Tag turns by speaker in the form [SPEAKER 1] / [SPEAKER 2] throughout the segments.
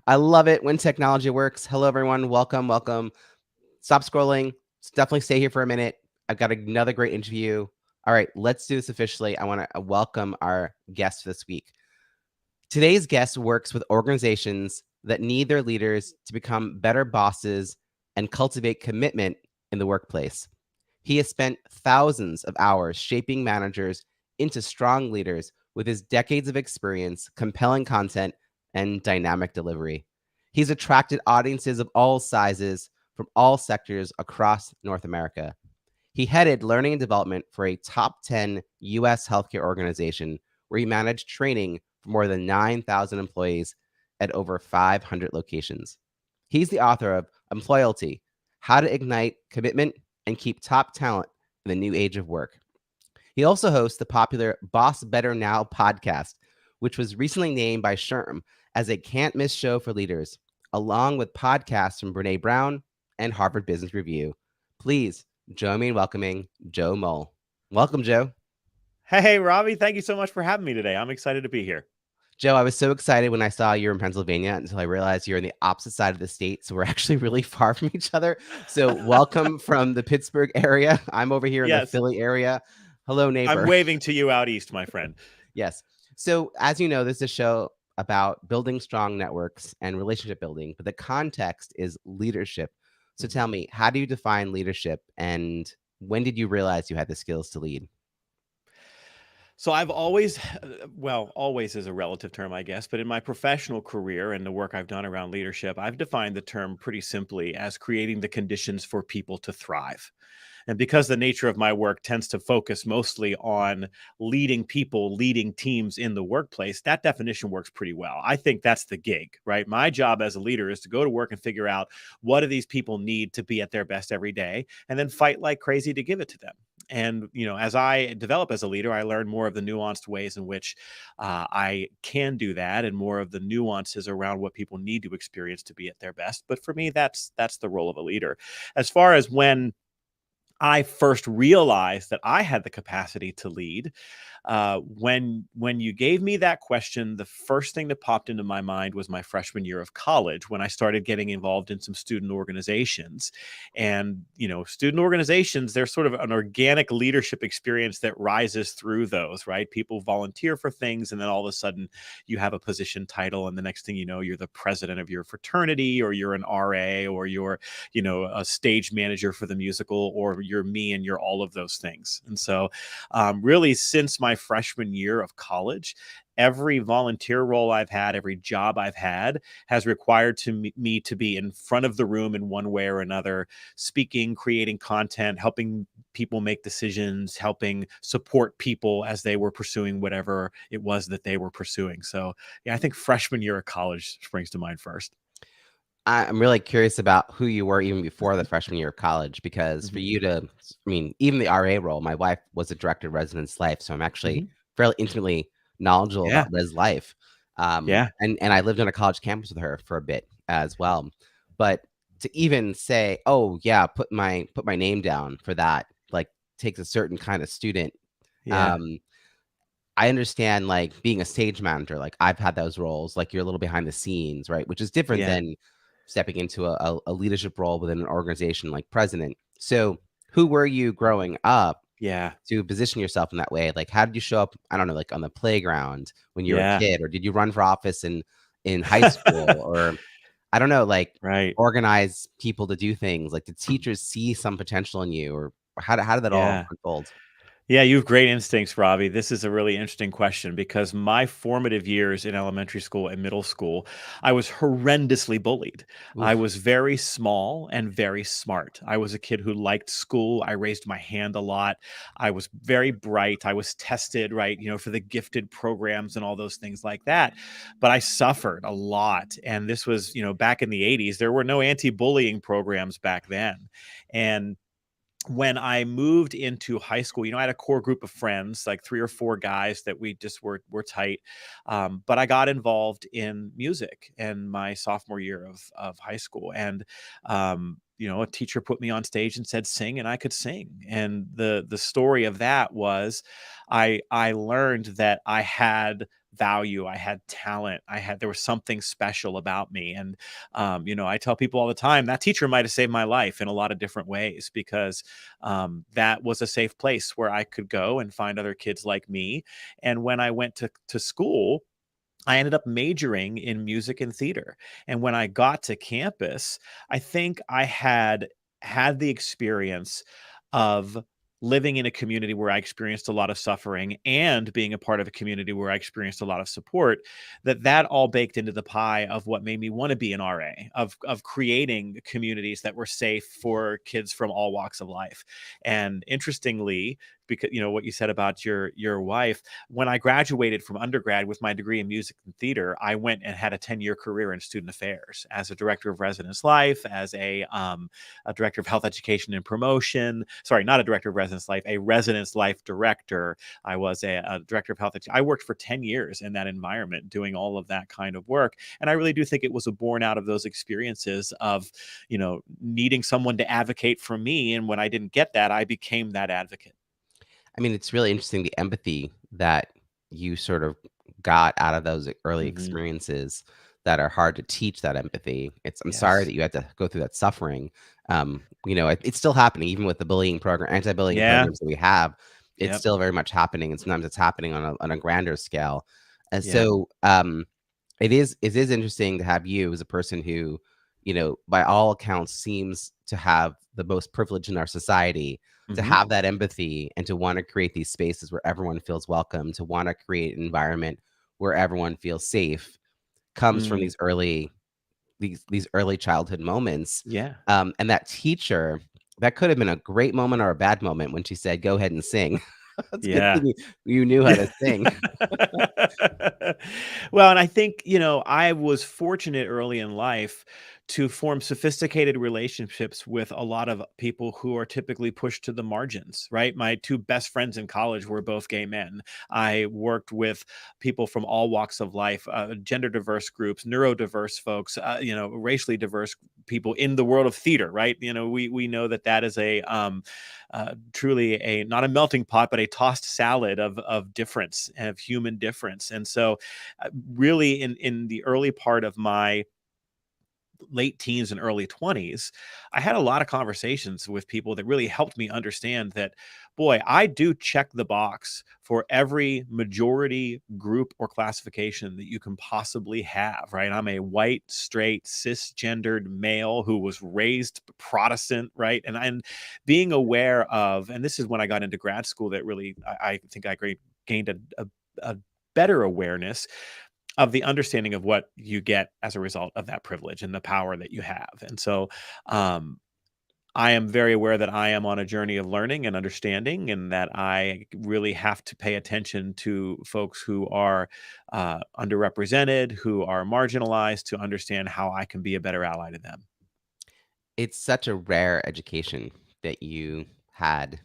[SPEAKER 1] I love it when technology works. Hello, everyone. Welcome. Stop scrolling. Definitely stay here for a minute. I've got another great interview. All right, let's do this officially. I want to welcome our guest this week. Today's guest works with organizations that need their leaders to become better bosses and cultivate commitment in the workplace. He has spent thousands of hours shaping managers into strong leaders with his decades of experience, compelling content, and dynamic delivery. He's attracted audiences of all sizes from all sectors across North America. He headed learning and development for a top 10 US healthcare organization where he managed training for more than 9,000 employees at over 500 locations. He's the author of Employalty: How to Ignite Commitment and Keep Top Talent in the New Age of Work. He also hosts the popular Boss Better Now podcast, which was recently named by SHRM as a can't miss show for leaders, along with podcasts from Brené Brown and Harvard Business Review. Please join me in welcoming Joe Mull. Welcome, Joe.
[SPEAKER 2] Hey, Robbie, thank you so much for having me today. I'm excited to be here.
[SPEAKER 1] Joe, I was so excited when I saw you're in Pennsylvania until I realized you're on the opposite side of the state. So we're actually really far from each other. So welcome from the Pittsburgh area. I'm over here in the
[SPEAKER 2] Yes,
[SPEAKER 1] Philly area. Hello,
[SPEAKER 2] I'm
[SPEAKER 1] neighbor.
[SPEAKER 2] waving to you out east, my friend.
[SPEAKER 1] Yes. So, as you know, this is a show about building strong networks and relationship building, but the context is leadership. So, tell me, how do you define leadership, and when did you realize you had the skills to lead?
[SPEAKER 2] So I've always, well, always is a relative term, I guess, but in my professional career and the work I've done around leadership, I've defined the term pretty simply as creating the conditions for people to thrive. And because the nature of my work tends to focus mostly on leading people, leading teams in the workplace, that definition works pretty well. I think that's the gig, right? My job as a leader is to go to work and figure out what do these people need to be at their best every day, and then fight like crazy to give it to them. And as I develop as a leader, I learn more of the nuanced ways in which I can do that, and more of the nuances around what people need to experience to be at their best. But for me, that's the role of a leader. As far as when I first realized that I had the capacity to lead, when you gave me that question, the first thing that popped into my mind was my freshman year of college, when I started getting involved in some student organizations. And student organizations, they're sort of an organic leadership experience that rises through those, right? People volunteer for things, and then all of a sudden you have a position title, and the next thing you know, you're the president of your fraternity, or you're an RA, or you're a stage manager for the musical, or you're me and you're all of those things. And so really, since my freshman year of college, every volunteer role I've had, every job I've had, has required me to be in front of the room in one way or another, speaking, creating content, helping people make decisions, helping support people as they were pursuing whatever it was that they were pursuing. So yeah, I think freshman year of college springs to mind first.
[SPEAKER 1] I'm really curious about who you were even before the freshman year of college, because for
[SPEAKER 2] Mhm.
[SPEAKER 1] you to, I mean, even the RA role, my wife was a director of residence life. So I'm actually
[SPEAKER 2] Mhm.
[SPEAKER 1] fairly intimately knowledgeable
[SPEAKER 2] Yeah.
[SPEAKER 1] about res life.
[SPEAKER 2] Yeah.
[SPEAKER 1] And I lived on a college campus with her for a bit as well. But to even say, oh yeah, put my name down for that, like, takes a certain kind of student.
[SPEAKER 2] Yeah.
[SPEAKER 1] Um, I understand, like, being a stage manager, like, I've had those roles, like, you're a little behind the scenes, right? Which is different
[SPEAKER 2] Yeah.
[SPEAKER 1] than stepping into a leadership role within an organization like president. So, who were you growing up
[SPEAKER 2] Yeah.
[SPEAKER 1] to position yourself in that way? Like, how did you show up, I don't know, like, on the playground when you were a
[SPEAKER 2] Yeah.
[SPEAKER 1] kid? Or did you run for office in high school? Or, I don't know, like,
[SPEAKER 2] Right.
[SPEAKER 1] organize people to do things? Like, did teachers see some potential in you? Or how did that all
[SPEAKER 2] Yeah.
[SPEAKER 1] unfold?
[SPEAKER 2] Yeah, you have great instincts, Robbie. This is a really interesting question because my formative years in elementary school and middle school, I was horrendously bullied. I
[SPEAKER 1] Oof.
[SPEAKER 2] was very small and very smart. I was a kid who liked school. I raised my hand a lot. I was very bright. I was tested, right, for the gifted programs and all those things like that. But I suffered a lot. And this was, back in the 80s. There were no anti-bullying programs back then. And when I moved into high school, I had a core group of friends, like 3 or 4 guys that we just were tight. But I got involved in music in my sophomore year of high school. And a teacher put me on stage and said, sing, and I could sing. And the story of that was I learned that I had value, I had talent, there was something special about me. And I tell people all the time that teacher might have saved my life in a lot of different ways, because that was a safe place where I could go and find other kids like me. And when I went to school, I ended up majoring in music and theater. And when I got to campus, I think I had the experience of living in a community where I experienced a lot of suffering, and being a part of a community where I experienced a lot of support, that all baked into the pie of what made me want to be an RA, of creating communities that were safe for kids from all walks of life. And interestingly, because what you said about your wife, when I graduated from undergrad with my degree in music and theater, I went and had a 10-year career in student affairs as a director of residence life, as a director of health education and promotion. Sorry, not a director of residence life, a residence life director. I was a director of health. I worked for 10 years in that environment doing all of that kind of work. And I really do think it was born out of those experiences of, needing someone to advocate for me. And when I didn't get that, I became that advocate.
[SPEAKER 1] I mean, it's really interesting the empathy that you sort of got out of those early
[SPEAKER 2] Hmm.
[SPEAKER 1] experiences that are hard to teach that empathy. I'm sorry
[SPEAKER 2] Yes.
[SPEAKER 1] that you had to go through that suffering. It's still happening even with the bullying program, anti-bullying
[SPEAKER 2] Yeah.
[SPEAKER 1] programs that we have. It's
[SPEAKER 2] Yep.
[SPEAKER 1] still very much happening, and sometimes it's happening on a grander scale. And
[SPEAKER 2] Yeah.
[SPEAKER 1] so, it is interesting to have you as a person who, by all accounts, seems to have the most privilege in our society, to
[SPEAKER 2] Hmm.
[SPEAKER 1] have that empathy and to want to create these spaces where everyone feels welcome, to want to create an environment where everyone feels safe, comes from
[SPEAKER 2] Mm.
[SPEAKER 1] these early childhood moments.
[SPEAKER 2] Yeah.
[SPEAKER 1] And that teacher, that could have been a great moment or a bad moment when she said, "Go ahead and sing." It's a good
[SPEAKER 2] Yeah.
[SPEAKER 1] thing you knew how
[SPEAKER 2] Yeah.
[SPEAKER 1] to sing.
[SPEAKER 2] Well, and I think, I was fortunate early in life to form sophisticated relationships with a lot of people who are typically pushed to the margins, right? My two best friends in college were both gay men. I worked with people from all walks of life, gender diverse groups, neurodiverse folks, racially diverse people in the world of theater, right? We know that is truly a not a melting pot, but a tossed salad of difference, and of human difference. And so, really, in the early part of my late teens and early 20s, I had a lot of conversations with people that really helped me understand that, boy, I do check the box for every majority group or classification that you can possibly have, right? I'm a white, straight, cisgendered male who was raised Protestant, right? And being aware of, and this is when I got into grad school that really, I think I gained a better awareness of the understanding of what you get as a result of that privilege and the power that you have. And so, um, I am very aware that I am on a journey of learning and understanding, and that I really have to pay attention to folks who are underrepresented, who are marginalized, to understand how I can be a better ally to them.
[SPEAKER 1] It's such a rare education that you had,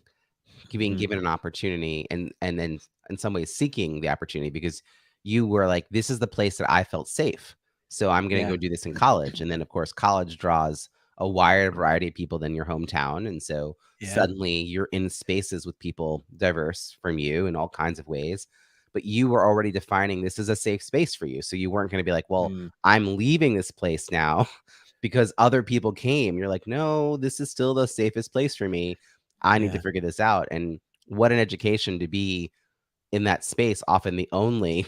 [SPEAKER 1] being
[SPEAKER 2] Hmm.
[SPEAKER 1] given an opportunity, and then in some ways seeking the opportunity, because you were like, "This is the place that I felt safe, so I'm gonna
[SPEAKER 2] Yeah.
[SPEAKER 1] go do this in college." And then, of course, college draws a wider variety of people than your hometown, and so
[SPEAKER 2] Yeah.
[SPEAKER 1] suddenly you're in spaces with people diverse from you in all kinds of ways, but you were already defining this is a safe space for you, so you weren't gonna be like, "Well,
[SPEAKER 2] Mm.
[SPEAKER 1] I'm leaving this place now because other people came." You're like, "No, this is still the safest place for me. I need to
[SPEAKER 2] Yeah.
[SPEAKER 1] figure this out." And what an education to be in that space, often the only,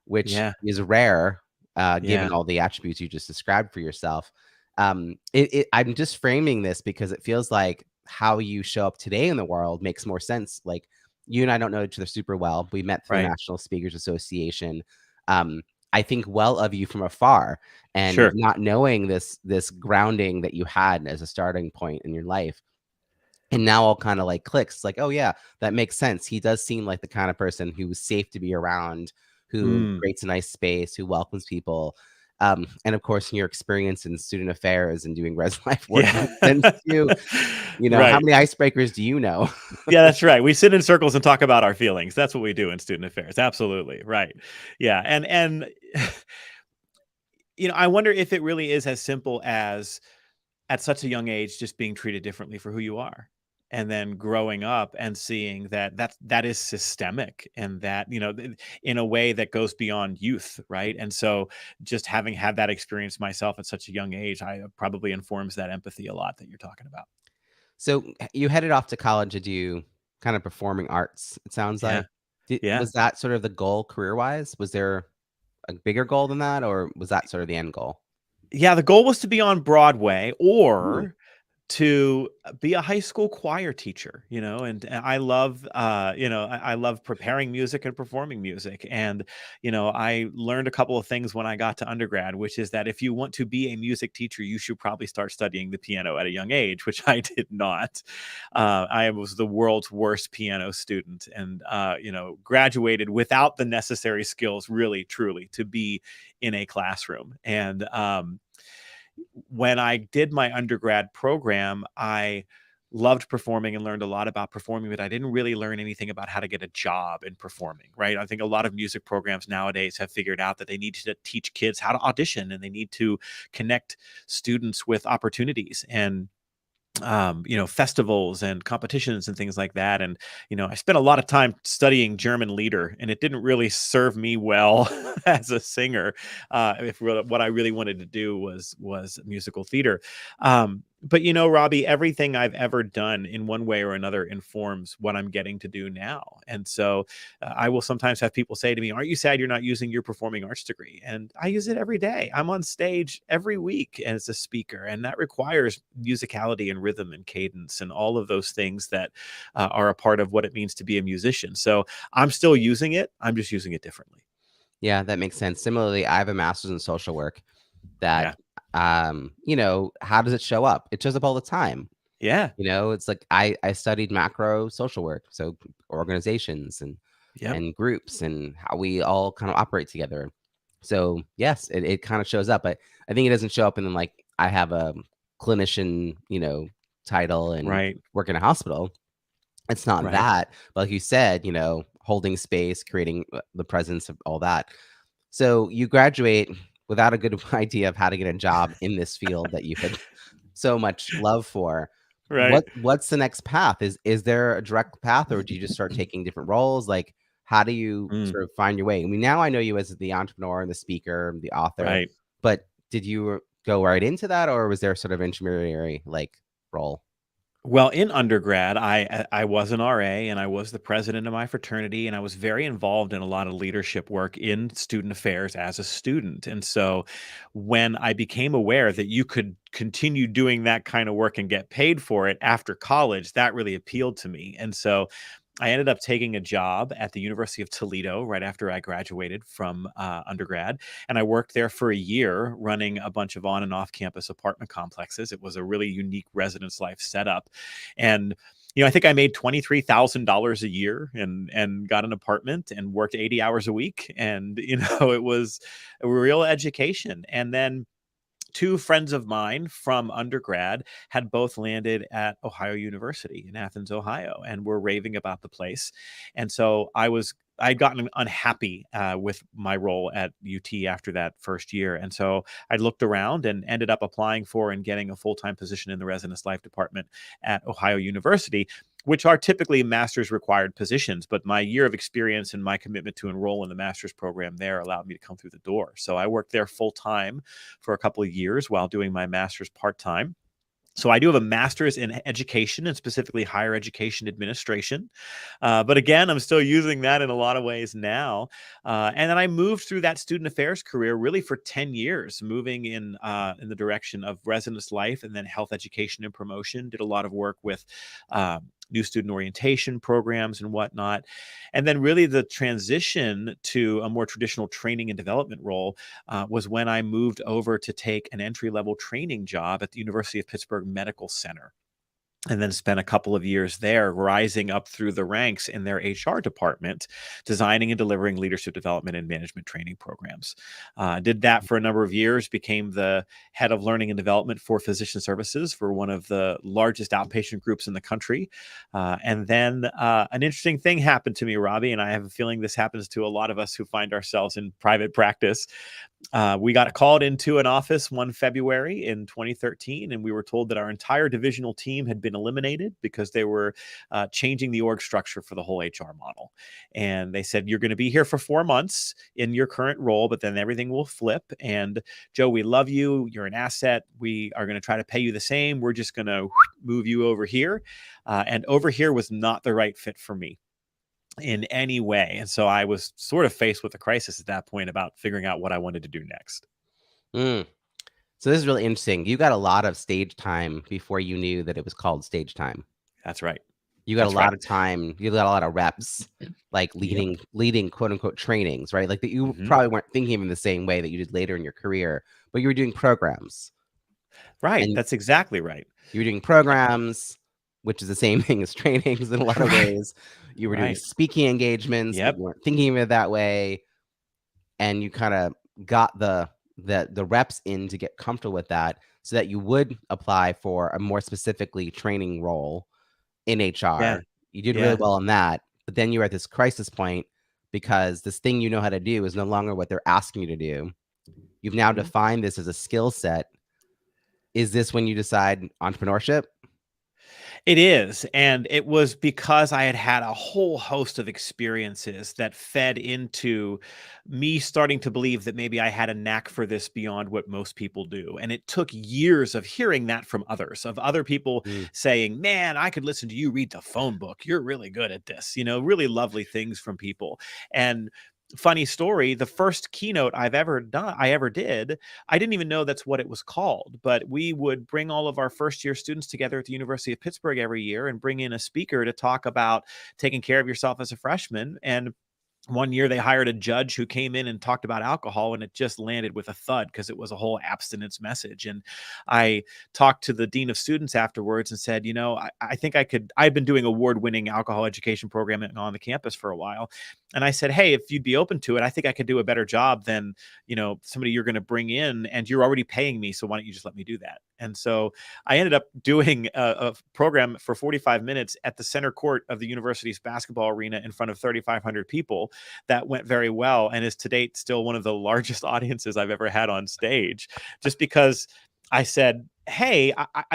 [SPEAKER 1] which
[SPEAKER 2] Yeah.
[SPEAKER 1] is rare, given
[SPEAKER 2] Yeah.
[SPEAKER 1] all the attributes you just described for yourself. I'm just framing this because it feels like how you show up today in the world makes more sense. Like, you and I don't know each other super well. We met through the
[SPEAKER 2] Right.
[SPEAKER 1] National Speakers Association. Um, I think well of you from afar, and
[SPEAKER 2] Sure.
[SPEAKER 1] not knowing this grounding that you had as a starting point in your life, and now all kinda, like, clicks. It's like, "Oh, yeah, that makes sense. He does seem like the kind of person who's safe to be around, who
[SPEAKER 2] Mm.
[SPEAKER 1] creates a nice space, who welcomes people." And, of course, in your experience in student affairs and doing res life work
[SPEAKER 2] Yeah.
[SPEAKER 1] makes sense too. How
[SPEAKER 2] Right.
[SPEAKER 1] many icebreakers do you know?
[SPEAKER 2] Yeah, that's right. We sit in circles and talk about our feelings. That's what we do in student affairs. Absolutely. Right. Yeah. And I wonder if it really is as simple as, at such a young age, just being treated differently for who you are. and then growing up and seeing that is systemic, and that, in a way that goes beyond youth, right? And so just having had that experience myself at such a young age, I probably informs that empathy a lot that you're talking about.
[SPEAKER 1] So you headed off to college to do kind of performing arts, it sounds
[SPEAKER 2] Yeah.
[SPEAKER 1] like.
[SPEAKER 2] Yeah.
[SPEAKER 1] Was that sort of the goal career-wise? Was there a bigger goal than that, or was that sort of the end goal?
[SPEAKER 2] Yeah, the goal was to be on Broadway
[SPEAKER 1] Ooh,
[SPEAKER 2] or to be a high school choir teacher, and I love, I love preparing music and performing music. And, I learned a couple of things when I got to undergrad, which is that if you want to be a music teacher, you should probably start studying the piano at a young age, which I did not. I was the world's worst piano student, and, graduated without the necessary skills, really, truly, to be in a classroom. And, when I did my undergrad program, I loved performing and learned a lot about performing, but I didn't really learn anything about how to get a job in performing, right? I think a lot of music programs nowadays have figured out that they need to teach kids how to audition, and they need to connect students with opportunities and festivals and competitions and things like that. And, I spent a lot of time studying German lieder, and it didn't really serve me well as a singer. If what I really wanted to do was musical theater. But Robbie, everything I've ever done in one way or another informs what I'm getting to do now. And so I will sometimes have people say to me, "Aren't you sad you're not using your performing arts degree?" And I use it every day. I'm on stage every week as a speaker, and that requires musicality and rhythm and cadence and all of those things that are a part of what it means to be a musician. So I'm still using it. I'm just using it differently.
[SPEAKER 1] yeah, that makes sense. Similarly, I have a master's in social work that,
[SPEAKER 2] Yeah.
[SPEAKER 1] how does it show up? It shows up all the time.
[SPEAKER 2] Yeah.
[SPEAKER 1] It's like I studied macro social work, so organizations
[SPEAKER 2] Yep.
[SPEAKER 1] and groups and how we all kind of operate together. So yes, it kind of shows up, but I think it doesn't show up in like I have a clinician, title and
[SPEAKER 2] Right.
[SPEAKER 1] work in a hospital. It's not
[SPEAKER 2] Right.
[SPEAKER 1] that, but like you said, holding space, creating the presence of all that. So you graduate without a good idea of how to get a job in this field that you had so much love for.
[SPEAKER 2] Right.
[SPEAKER 1] What's the next path? Is there a direct path, or do you just start taking different roles? Like, how do you
[SPEAKER 2] Mm,
[SPEAKER 1] sort of find your way? I mean, now I know you as the entrepreneur and the speaker, and the author,
[SPEAKER 2] right.
[SPEAKER 1] but did you go right into that, or was there sort of intermediary like role?
[SPEAKER 2] Well, in undergrad, I was an RA, and I was the president of my fraternity, and I was very involved in a lot of leadership work in student affairs as a student. And so when I became aware that you could continue doing that kind of work and get paid for it after college, that really appealed to me. And so I ended up taking a job at the University of Toledo right after I graduated from undergrad. And I worked there for a year running a bunch of on and off campus apartment complexes. It was a really unique residence life setup. And I think I made $23,000 a year and got an apartment and worked 80 hours a week. And, it was a real education. And then two friends of mine from undergrad had both landed at Ohio University in Athens, Ohio, and were raving about the place. And so I'd gotten unhappy with my role at UT after that first year. And so I looked around and ended up applying for and getting a full-time position in the residence life department at Ohio University, which are typically master's required positions. But my year of experience and my commitment to enroll in the master's program there allowed me to come through the door. So I worked there full time for a couple of years while doing my master's part time. So I do have a master's in education, and specifically higher education administration. But again, I'm still using that in a lot of ways now. And then I moved through that student affairs career really for 10 years, moving in the direction of residence life and then health education and promotion. Did a lot of work with new student orientation programs and whatnot. And then really the transition to a more traditional training and development role was when I moved over to take an entry-level training job at the University of Pittsburgh Medical Center, and then spent a couple of years there rising up through the ranks in their HR department, designing and delivering leadership development and management training programs. Did that for a number of years, became the head of learning and development for physician services for one of the largest outpatient groups in the country. And then an interesting thing happened to me, Robbie, and I have a feeling this happens to a lot of us who find ourselves in private practice. We got called into an office one February in 2013, and we were told that our entire divisional team had been eliminated because they were changing the org structure for the whole HR model. And they said, you're going to be here for 4 months in your current role, but then everything will flip. And Joe, we love you. You're an asset. We are going to try to pay you the same. We're just going to move you over here. And over here was not the right fit for me in any way. And so I was sort of faced with a crisis at that point about figuring out what I wanted to do next.
[SPEAKER 1] Mm. So this is really interesting. You got a lot of stage time before you knew that it was called stage time.
[SPEAKER 2] That's right.
[SPEAKER 1] You got
[SPEAKER 2] That's
[SPEAKER 1] a lot
[SPEAKER 2] right.
[SPEAKER 1] of time. You got a lot of reps, like
[SPEAKER 2] Yep.
[SPEAKER 1] leading quote unquote trainings, right? Like that you
[SPEAKER 2] Mhm.
[SPEAKER 1] probably weren't thinking of in the same way that you did later in your career, but you were doing programs.
[SPEAKER 2] Right.
[SPEAKER 1] And
[SPEAKER 2] That's exactly right.
[SPEAKER 1] you were doing programs, which is the same thing as trainings in a lot of
[SPEAKER 2] Right.
[SPEAKER 1] ways. You were doing
[SPEAKER 2] Right.
[SPEAKER 1] speaking engagements, but
[SPEAKER 2] Yep.
[SPEAKER 1] you weren't thinking of it that way. And you kind of got the reps in to get comfortable with that so that you would apply for a more specifically training role in
[SPEAKER 2] Yeah.
[SPEAKER 1] HR. You did really
[SPEAKER 2] Yeah.
[SPEAKER 1] well on that, but then you were at this crisis point because this thing you know how to do is no longer what they're asking you to do. You've now
[SPEAKER 2] Mhm.
[SPEAKER 1] defined this as a skill set. Is this when you decide entrepreneurship?
[SPEAKER 2] It is, and it was because I had had a whole host of experiences that fed into me starting to believe that maybe I had a knack for this beyond what most people do, and it took years of hearing that from others, of other people
[SPEAKER 1] Mm.
[SPEAKER 2] saying, "Man, I could listen to you read the phone book. You're really good at this." Really lovely things from people. And funny story, the first keynote I ever did, I didn't even know that's what it was called, but we would bring all of our first year students together at the University of Pittsburgh every year and bring in a speaker to talk about taking care of yourself as a freshman. And one year they hired a judge who came in and talked about alcohol, and it just landed with a thud because it was a whole abstinence message. And I talked to the dean of students afterwards and said, I think I'd been doing award-winning alcohol education programming on the campus for a while. And I said, hey, if you'd be open to it, I think I could do a better job than, somebody you're going to bring in, and you're already paying me. So why don't you just let me do that? And so I ended up doing a program for 45 minutes at the center court of the university's basketball arena in front of 3,500 people. That went very well, and is to date still one of the largest audiences I've ever had on stage, just because I said, hey,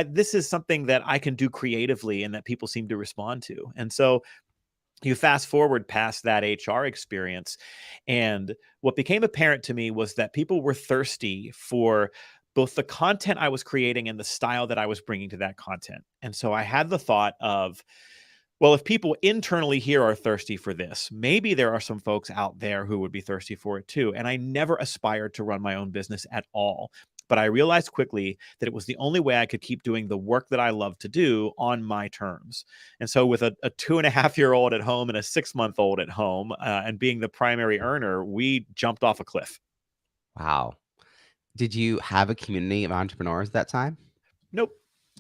[SPEAKER 2] this is something that I can do creatively and that people seem to respond to. And so you fast forward past that HR experience, and what became apparent to me was that people were thirsty for both the content I was creating and the style that I was bringing to that content. And so I had the thought of, well, if people internally here are thirsty for this, maybe there are some folks out there who would be thirsty for it too. And I never aspired to run my own business at all. But I realized quickly that it was the only way I could keep doing the work that I love to do on my terms. And so, with a 2.5-year-old at home and a 6-month-old at home, and being the primary earner, we jumped off a cliff.
[SPEAKER 1] Wow. Did you have a community of entrepreneurs at that time?
[SPEAKER 2] Nope.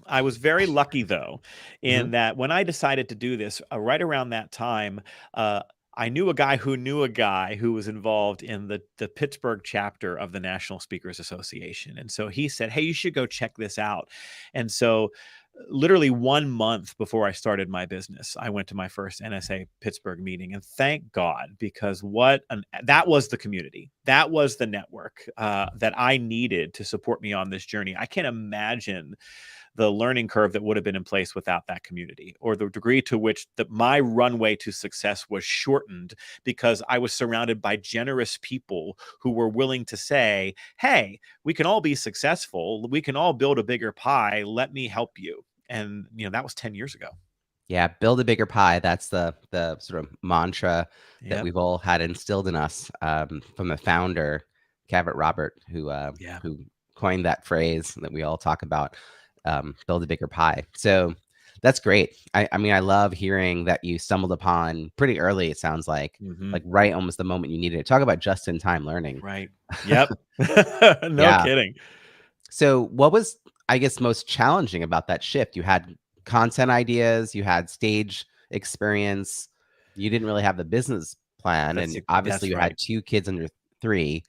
[SPEAKER 2] I was very lucky though,
[SPEAKER 1] Mhm.
[SPEAKER 2] in that when I decided to do this, right around that time, uh, I knew a guy who knew a guy who was involved in the Pittsburgh chapter of the National Speakers Association. And so he said, hey, you should go check this out. And so literally 1 month before I started my business, I went to my first NSA Pittsburgh meeting, and thank God, because that was the community, that was the network that I needed to support me on this journey. I can't imagine the learning curve that would have been in place without that community, or the degree to which my runway to success was shortened because I was surrounded by generous people who were willing to say, hey, we can all be successful. We can all build a bigger pie. Let me help you. And, that was 10 years ago.
[SPEAKER 1] Yeah, build a bigger pie. That's the sort of mantra that
[SPEAKER 2] Yep.
[SPEAKER 1] we've all had instilled in us from the founder, Cavett Robert,
[SPEAKER 2] Yeah.
[SPEAKER 1] who coined that phrase that we all talk about, build a bigger pie. So that's great. I mean, I love hearing that you stumbled upon pretty early, it sounds
[SPEAKER 2] Hmm.
[SPEAKER 1] like right almost the moment you needed it. Talk about just-in-time learning.
[SPEAKER 2] Right. Yep. No
[SPEAKER 1] Yeah.
[SPEAKER 2] kidding.
[SPEAKER 1] So what was, I guess, most challenging about that shift? You had content ideas, you had stage experience, you didn't really have the business plan, and obviously
[SPEAKER 2] That's
[SPEAKER 1] you had
[SPEAKER 2] right.
[SPEAKER 1] 2 kids under 3.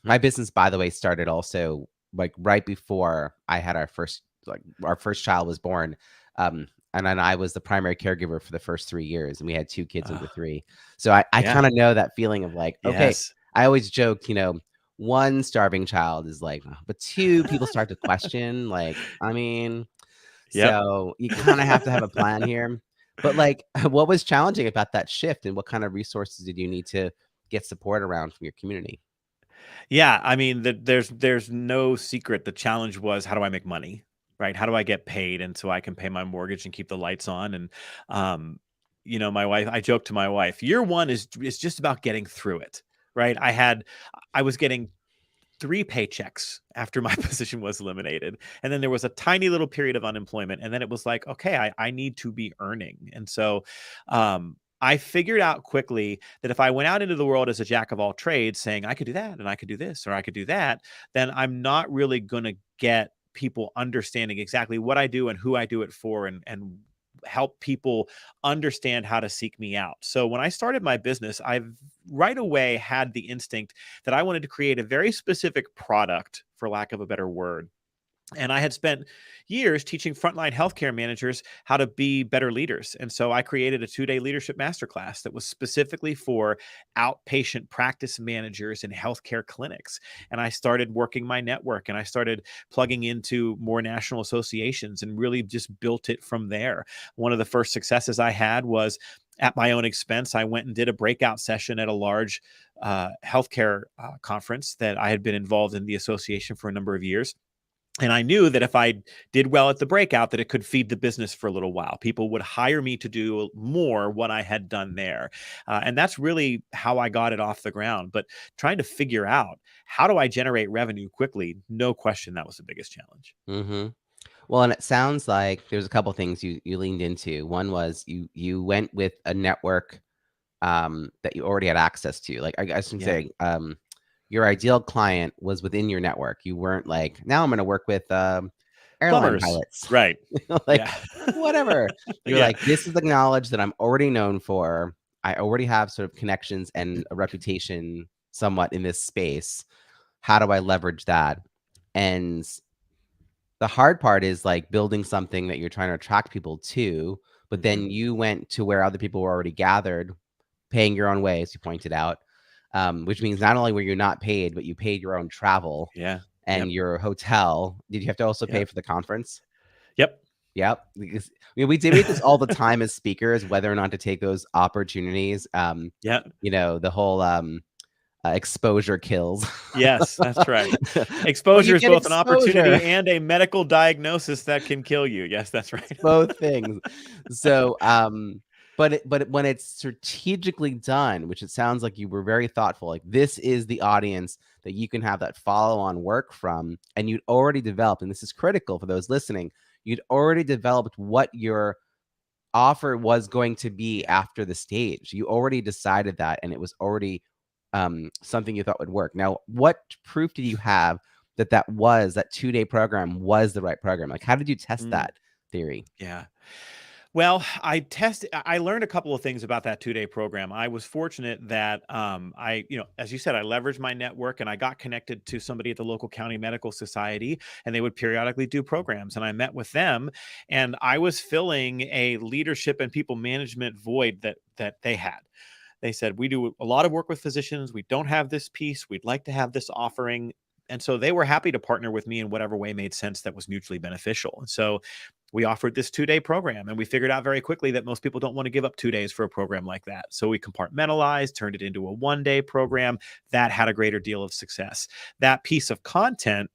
[SPEAKER 1] My business, by the way, started also, like, right before I had our first child was born, and then I was the primary caregiver for the first 3 years, and we had 2 kids under
[SPEAKER 2] Uh,
[SPEAKER 1] 3. So I
[SPEAKER 2] yeah.
[SPEAKER 1] kinda know that feeling of like, okay,
[SPEAKER 2] Yes.
[SPEAKER 1] I always joke, one starving child is like, but two people start to question, like, I mean,
[SPEAKER 2] Yep.
[SPEAKER 1] so you kind of have to have a plan here. But like, what was challenging about that shift, and what kind of resources did you need to get support around from your community?
[SPEAKER 2] Yeah, I mean, there's no secret. The challenge was, how do I make money, right? How do I get paid, and so I can pay my mortgage and keep the lights on? And um, my wife, I joke to my wife, year one is just about getting through it, right? I was getting 3 paychecks after my position was eliminated. And then there was a tiny little period of unemployment. And then it was like, okay, I need to be earning. And so I figured out quickly that if I went out into the world as a jack of all trades saying I could do that and I could do this or I could do that, then I'm not really going to get people understanding exactly what I do and who I do it for, and help people understand how to seek me out. So when I started my business, I've right away had the instinct that I wanted to create a very specific product, for lack of a better word. And I had spent years teaching frontline healthcare managers how to be better leaders. And so I created a 2-day leadership masterclass that was specifically for outpatient practice managers in healthcare clinics. And I started working my network, and I started plugging into more national associations and really just built it from there. One of the first successes I had was, at my own expense, I went and did a breakout session at a large healthcare conference that I had been involved in the association for a number of years. And I knew that if I did well at the breakout, that it could feed the business for a little while. People would hire me to do more what I had done there. And that's really how I got it off the ground. But trying to figure out, how do I generate revenue quickly? No question, that was the biggest challenge.
[SPEAKER 1] Mm-hmm. Well, and it sounds like there's a couple things you leaned into. One was you went with a network that you already had access to. Like, I guess I'm
[SPEAKER 2] Yeah.
[SPEAKER 1] saying, your ideal client was within your network. You weren't like, now I'm going to work with airline
[SPEAKER 2] Plumbers.
[SPEAKER 1] pilots,
[SPEAKER 2] Right.
[SPEAKER 1] like
[SPEAKER 2] Yeah.
[SPEAKER 1] whatever. You're
[SPEAKER 2] Yeah.
[SPEAKER 1] like, this is the knowledge that I'm already known for. I already have sort of connections and a reputation somewhat in this space. How do I leverage that? And the hard part is like building something that you're trying to attract people to, but
[SPEAKER 2] Hmm.
[SPEAKER 1] then you went to where other people were already gathered, paying your own way, as you pointed out, which means not only were you not paid, but you paid your own travel
[SPEAKER 2] Yeah.
[SPEAKER 1] and
[SPEAKER 2] Yep.
[SPEAKER 1] your hotel. Did you have to also pay
[SPEAKER 2] Yep.
[SPEAKER 1] for the conference?
[SPEAKER 2] Yep.
[SPEAKER 1] Yep. Because we debate this all the time as speakers, whether or not to take those opportunities.
[SPEAKER 2] Yeah.
[SPEAKER 1] The whole exposure kills.
[SPEAKER 2] Yes, that's right.
[SPEAKER 1] Well, you
[SPEAKER 2] Exposure is
[SPEAKER 1] get
[SPEAKER 2] both an
[SPEAKER 1] exposure.
[SPEAKER 2] opportunity and a medical diagnosis that can kill you. Yes, that's right.
[SPEAKER 1] Both things. So, when it's strategically done, which it sounds like you were very thoughtful, like this is the audience that you can have that follow-on work from, and you'd already developed, and this is critical for those listening, you'd already developed what your offer was going to be after the stage. You already decided that, and it was already something you thought would work. Now, what proof did you have that that 2-day program was the right program? Like, how did you test
[SPEAKER 2] Mm,
[SPEAKER 1] that theory?
[SPEAKER 2] yeah. Well, I learned a couple of things about that 2-day program. I was fortunate that as you said, I leveraged my network and I got connected to somebody at the local county medical society, and they would periodically do programs. And I met with them, and I was filling a leadership and people management void that they had. They said, we do a lot of work with physicians. We don't have this piece. We'd like to have this offering. And so they were happy to partner with me in whatever way made sense that was mutually beneficial. And so we offered this 2-day program, and we figured out very quickly that most people don't want to give up 2 days for a program like that. So we compartmentalized, turned it into a 1-day program that had a greater deal of success. That piece of content,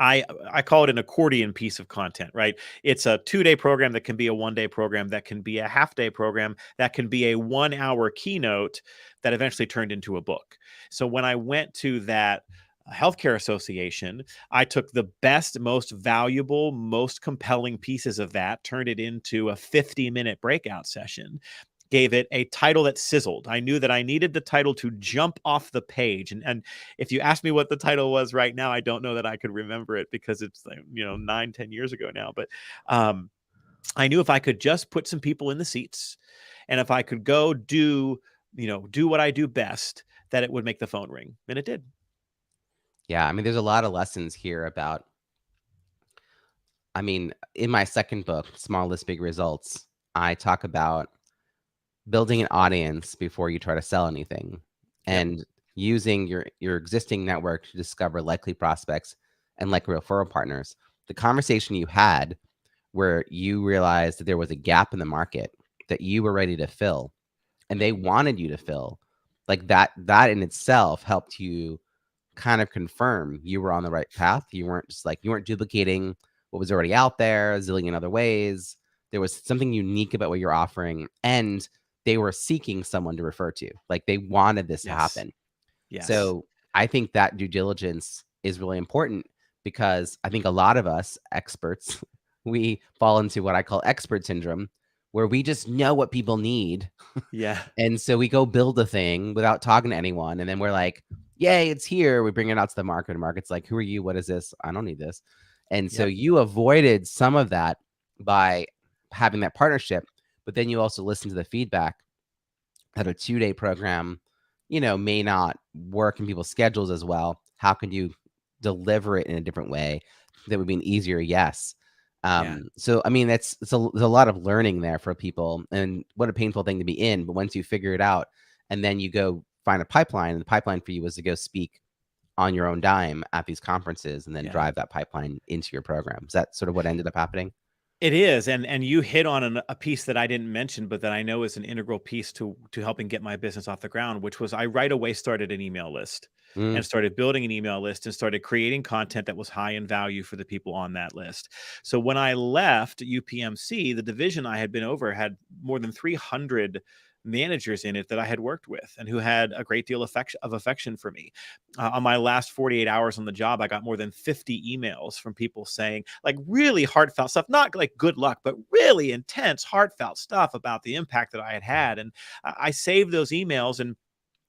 [SPEAKER 2] I call it an accordion piece of content, right? It's a 2-day program that can be a 1-day program, that can be a half-day program, that can be a 1-hour keynote that eventually turned into a book. So when I went to that healthcare association, I took the best, most valuable, most compelling pieces of that, turned it into a 50-minute breakout session, gave it a title that sizzled. I knew that I needed the title to jump off the page. And if you ask me what the title was right now, I don't know that I could remember it, because it's 9-10 years ago now. But I knew if I could just put some people in the seats, and if I could go do what I do best, that it would make the phone ring. And it did.
[SPEAKER 1] Yeah, I mean, there's a lot of lessons here about, I mean, in my second book, Small List, Big Results, I talk about building an audience before you try to sell anything.
[SPEAKER 2] Yep.
[SPEAKER 1] And using your existing network to discover likely prospects and likely referral partners. The conversation you had where you realized that there was a gap in the market that you were ready to fill and they wanted you to fill, like that in itself helped you kind of confirm you were on the right path. You weren't just like you weren't duplicating what was already out there a zillion other ways. There was something unique about what you're offering, and they were seeking someone to refer to. Like they wanted this to
[SPEAKER 2] Yes.
[SPEAKER 1] happen.
[SPEAKER 2] Yes.
[SPEAKER 1] So I think that due diligence is really important because I think a lot of us experts, we fall into what I call expert syndrome, where we just know what people need.
[SPEAKER 2] Yeah.
[SPEAKER 1] And so we go build a thing without talking to anyone. And then we're like, yay, it's here. We bring it out to the market. The market's like, who are you? What is this? I don't need this. And so
[SPEAKER 2] Yep.
[SPEAKER 1] you avoided some of that by having that partnership, but then you also listen to the feedback that a 2-day program, may not work in people's schedules as well. How can you deliver it in a different way that would be an easier yes?
[SPEAKER 2] Yeah.
[SPEAKER 1] So I mean, there's a lot of learning there for people, and what a painful thing to be in. But once you figure it out, and then you go find a pipeline, and the pipeline for you was to go speak on your own dime at these conferences, and then
[SPEAKER 2] Yeah.
[SPEAKER 1] drive that pipeline into your program. Is that sort of what ended up happening?
[SPEAKER 2] It is, and you hit on a piece that I didn't mention, but that I know is an integral piece to helping get my business off the ground, which was I right away started an email list
[SPEAKER 1] Mm.
[SPEAKER 2] and started building an email list and started creating content that was high in value for the people on that list. So when I left UPMC, the division I had been over had more than 300 managers in it that I had worked with and who had a great deal of affection for me. On my last 48 hours on the job, I got more than 50 emails from people saying like really heartfelt stuff, not like good luck, but really intense, heartfelt stuff about the impact that I had had. And I saved those emails and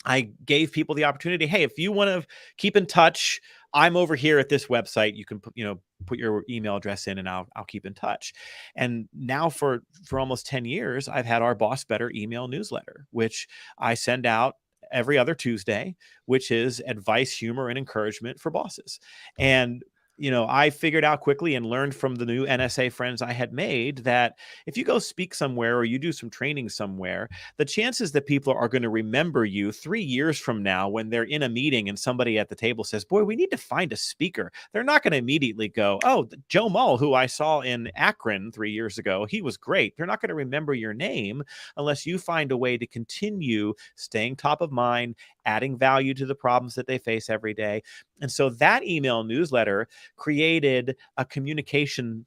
[SPEAKER 2] I gave people the opportunity. Hey, if you want to keep in touch, I'm over here at this website. You can put your email address in, and I'll keep in touch. And now for almost 10 years, I've had our Boss Better email newsletter, which I send out every other Tuesday, which is advice, humor, and encouragement for bosses. And I figured out quickly and learned from the new NSA friends I had made that if you go speak somewhere or you do some training somewhere, the chances that people are going to remember you 3 years from now when they're in a meeting and somebody at the table says, boy, we need to find a speaker. They're not going to immediately go, oh, Joe Mull, who I saw in Akron 3 years ago, he was great. They're not going to remember your name unless you find a way to continue staying top of mind, adding value to the problems that they face every day. And so that email newsletter created a communication